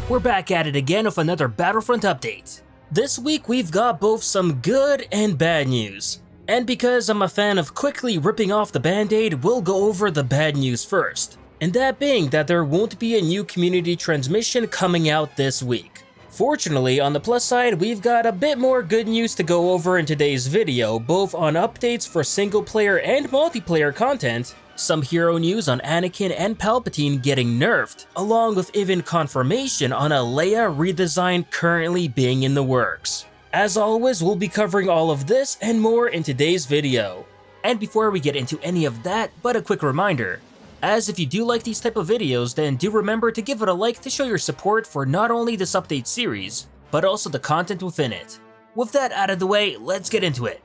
We're back at it again with another Battlefront update. This week we've got both some good and bad news. And because I'm a fan of quickly ripping off the band-aid, we'll go over the bad news first. And that being that there won't be a new community transmission coming out this week. Fortunately, on the plus side, we've got a bit more good news to go over in today's video, both on updates for single player and multiplayer content, some hero news on Anakin and Palpatine getting nerfed, along with even confirmation on a Leia redesign currently being in the works. As always, we'll be covering all of this and more in today's video. And before we get into any of that, but a quick reminder, as if you do like these type of videos, then do remember to give it a like to show your support for not only this update series, but also the content within it. With that out of the way, let's get into it.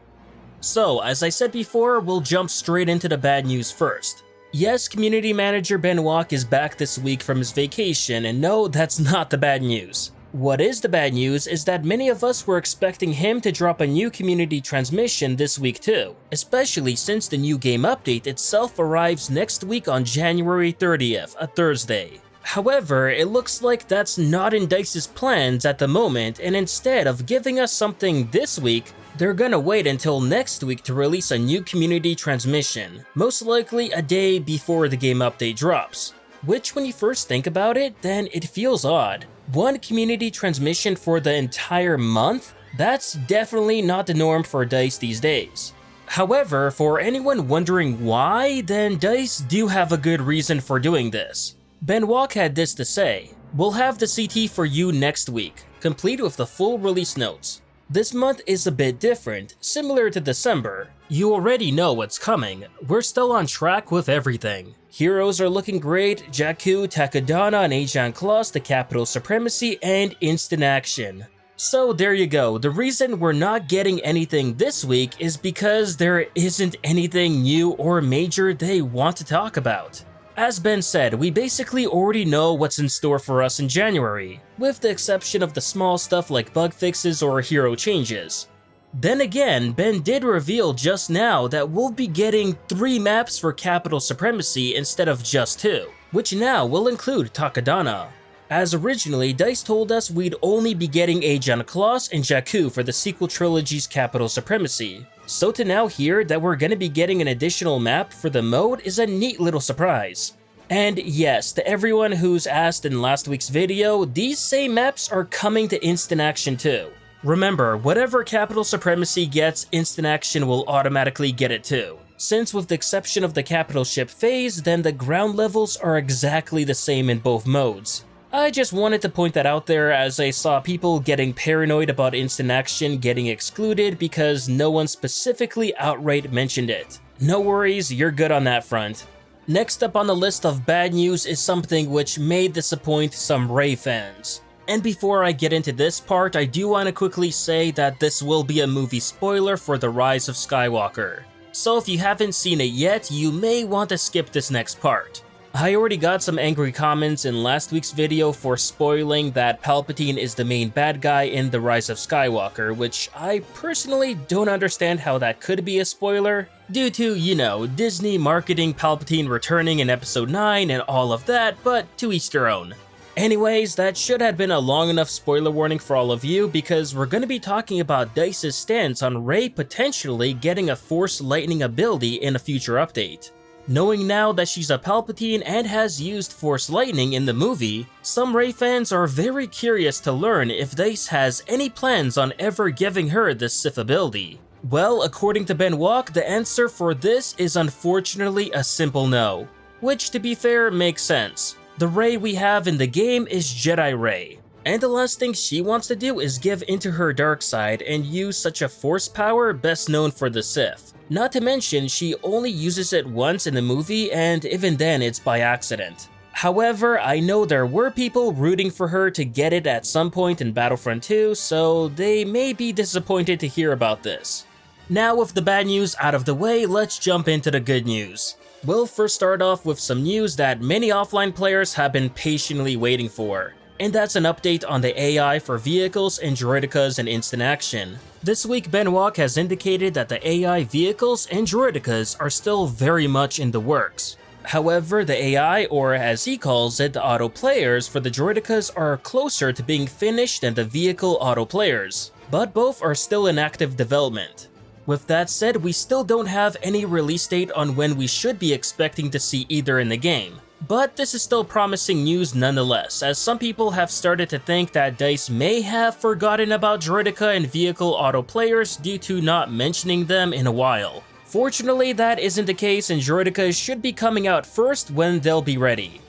So, as I said before, we'll jump straight into the bad news first. Yes, community manager Benoit is back this week from his vacation, and no, that's not the bad news. What is the bad news is that many of us were expecting him to drop a new community transmission this week too, especially since the new game update itself arrives next week on January 30th, a Thursday. However, it looks like that's not in DICE's plans at the moment, and instead of giving us something this week, they're gonna wait until next week to release a new community transmission, most likely a day before the game update drops. Which, when you first think about it, then it feels odd. One community transmission for the entire month? That's definitely not the norm for DICE these days. However, for anyone wondering why, then DICE do have a good reason for doing this. Benoit had this to say: "We'll have the CT for you next week, complete with the full release notes. This month is a bit different, similar to December. You already know what's coming. We're still on track with everything. Heroes are looking great, Jakku, Takodana, and Ajan Claws to Capital Supremacy, and instant action." So there you go, the reason we're not getting anything this week is because there isn't anything new or major they want to talk about. As Ben said, we basically already know what's in store for us in January, with the exception of the small stuff like bug fixes or hero changes. Then again, Ben did reveal just now that we'll be getting 3 maps for Capital Supremacy instead of just 2, which now will include Takodana. As originally, DICE told us we'd only be getting Ajan Claws and Jakku for the sequel trilogy's Capital Supremacy. So to now hear that we're gonna be getting an additional map for the mode is a neat little surprise. And yes, to everyone who's asked in last week's video, these same maps are coming to instant action too. Remember, whatever Capital Supremacy gets, instant action will automatically get it too. Since with the exception of the capital ship phase, then the ground levels are exactly the same in both modes. I just wanted to point that out there as I saw people getting paranoid about instant action getting excluded because no one specifically outright mentioned it. No worries, you're good on that front. Next up on the list of bad news is something which may disappoint some Rey fans. And before I get into this part, I do want to quickly say that this will be a movie spoiler for The Rise of Skywalker. So if you haven't seen it yet, you may want to skip this next part. I already got some angry comments in last week's video for spoiling that Palpatine is the main bad guy in The Rise of Skywalker, which I personally don't understand how that could be a spoiler, due to, you know, Disney marketing Palpatine returning in Episode 9 and all of that, but to each their own. Anyways, that should have been a long enough spoiler warning for all of you because we're going to be talking about DICE's stance on Rey potentially getting a Force Lightning ability in a future update. Knowing now that she's a Palpatine and has used Force Lightning in the movie, some Rey fans are very curious to learn if DICE has any plans on ever giving her this Sith ability. Well, according to Benoit, the answer for this is unfortunately a simple no, which to be fair makes sense. The Rey we have in the game is Jedi Rey, and the last thing she wants to do is give into her dark side and use such a force power best known for the Sith. Not to mention, she only uses it once in the movie, and even then it's by accident. However, I know there were people rooting for her to get it at some point in Battlefront 2, so they may be disappointed to hear about this. Now with the bad news out of the way, let's jump into the good news. We'll first start off with some news that many offline players have been patiently waiting for, and that's an update on the AI for vehicles and droidicas in instant action. This week, Benoit has indicated that the AI vehicles and droidicas are still very much in the works. However, the AI, or as he calls it, the auto players for the droidicas are closer to being finished than the vehicle auto players, but both are still in active development. With that said, we still don't have any release date on when we should be expecting to see either in the game. But this is still promising news nonetheless, as some people have started to think that DICE may have forgotten about droidica and vehicle auto players due to not mentioning them in a while. Fortunately, that isn't the case, and droidicas should be coming out first when they'll be ready.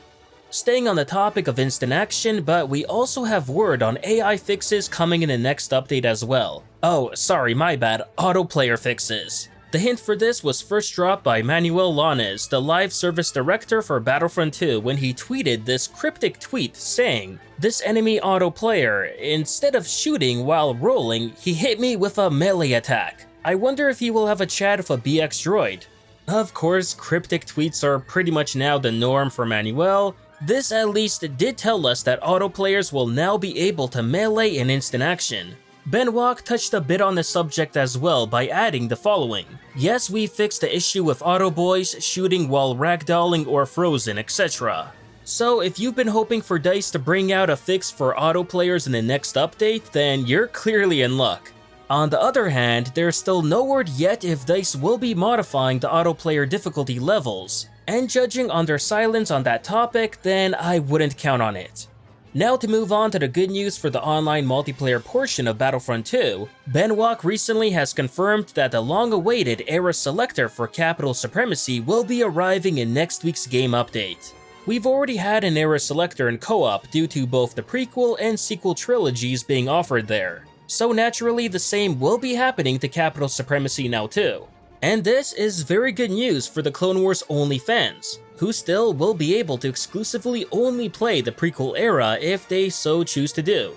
Staying on the topic of instant action, but we also have word on AI fixes coming in the next update as well. Oh, sorry, my bad, auto player fixes. The hint for this was first dropped by Manuel Lanes, the live service director for Battlefront 2, when he tweeted this cryptic tweet saying, "This enemy auto player, instead of shooting while rolling, he hit me with a melee attack. I wonder if he will have a chat with a BX droid." Of course, cryptic tweets are pretty much now the norm for Manuel. This at least did tell us that auto players will now be able to melee in instant action. Benwalk touched a bit on the subject as well by adding the following. "Yes, we fixed the issue with auto boys shooting while ragdolling or frozen, etc. So if you've been hoping for DICE to bring out a fix for auto players in the next update, then you're clearly in luck. On the other hand, there's still no word yet if DICE will be modifying the auto player difficulty levels, and judging on their silence on that topic, then I wouldn't count on it. Now to move on to the good news for the online multiplayer portion of Battlefront 2, Benwalk recently has confirmed that the long-awaited era selector for Capital Supremacy will be arriving in next week's game update. We've already had an era selector in co-op due to both the prequel and sequel trilogies being offered there, so naturally the same will be happening to Capital Supremacy now too. And this is very good news for the Clone Wars only fans, who still will be able to exclusively only play the prequel era if they so choose to do.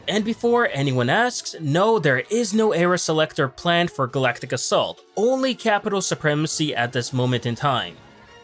And before anyone asks, no, there is no era selector planned for Galactic Assault, only Capital Supremacy at this moment in time.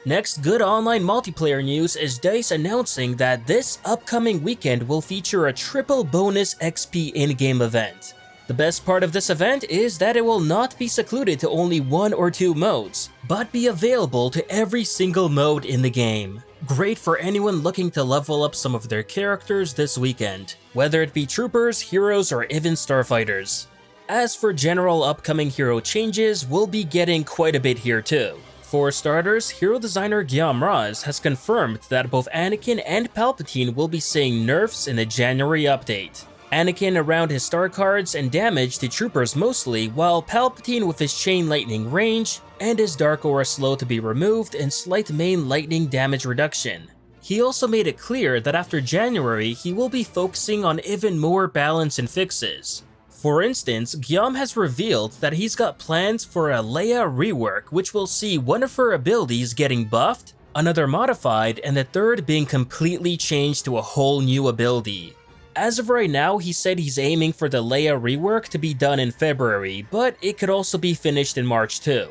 Next good online multiplayer news is DICE announcing that this upcoming weekend will feature a triple bonus XP in-game event. The best part of this event is that it will not be secluded to only 1 or 2 modes, but be available to every single mode in the game. Great for anyone looking to level up some of their characters this weekend, whether it be troopers, heroes, or even starfighters. As for general upcoming hero changes, we'll be getting quite a bit here too. For starters, hero designer Guillaume Raz has confirmed that both Anakin and Palpatine will be seeing nerfs in the January update. Anakin around his star cards and damage to troopers mostly, while Palpatine with his chain lightning range and his dark aura slow to be removed and slight main lightning damage reduction. He also made it clear that after January he will be focusing on even more balance and fixes. For instance, Guillaume has revealed that he's got plans for a Leia rework, which will see one of her abilities getting buffed, another modified, and the third being completely changed to a whole new ability. As of right now, he said he's aiming for the Leia rework to be done in February, but it could also be finished in March too.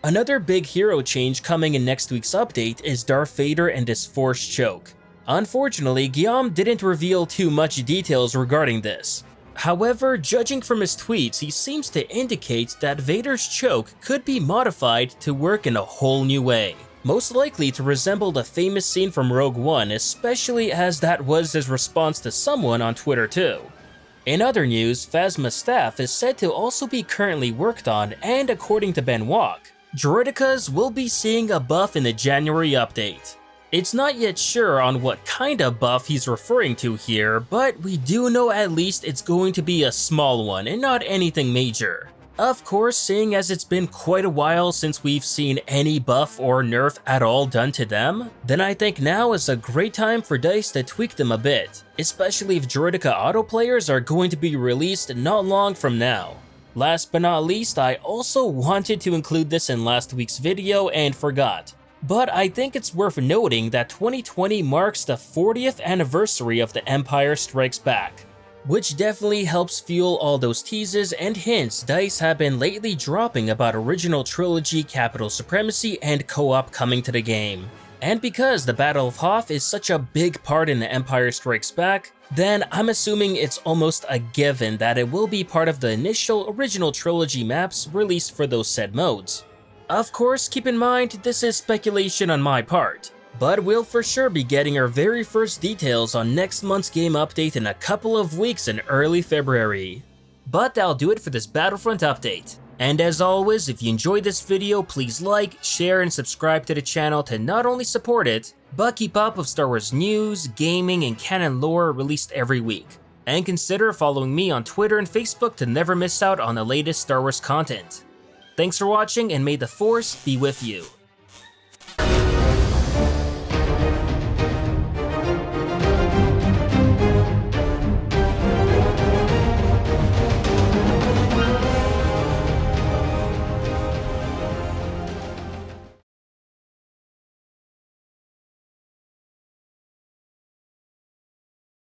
Another big hero change coming in next week's update is Darth Vader and his Force Choke. Unfortunately, Guillaume didn't reveal too much details regarding this. However, judging from his tweets, he seems to indicate that Vader's choke could be modified to work in a whole new way. Most likely to resemble the famous scene from Rogue One, especially as that was his response to someone on Twitter too. In other news, Phasma staff is said to also be currently worked on, and according to Benwalk, droidicas will be seeing a buff in the January update. It's not yet sure on what kind of buff he's referring to here, but we do know at least it's going to be a small one and not anything major. Of course, seeing as it's been quite a while since we've seen any buff or nerf at all done to them, then I think now is a great time for DICE to tweak them a bit, especially if droidica auto players are going to be released not long from now. Last but not least, I also wanted to include this in last week's video and forgot. But I think it's worth noting that 2020 marks the 40th anniversary of The Empire Strikes Back, which definitely helps fuel all those teases and hints DICE have been lately dropping about original trilogy, Capital Supremacy, and co-op coming to the game. And because the Battle of Hoth is such a big part in The Empire Strikes Back, then I'm assuming it's almost a given that it will be part of the initial original trilogy maps released for those said modes. Of course, keep in mind this is speculation on my part, but we'll for sure be getting our very first details on next month's game update in a couple of weeks in early February. But that'll do it for this Battlefront update. And as always, if you enjoyed this video, please like, share, and subscribe to the channel to not only support it, but keep up with Star Wars news, gaming, and canon lore released every week. And consider following me on Twitter and Facebook to never miss out on the latest Star Wars content. Thanks for watching, and may the Force be with you.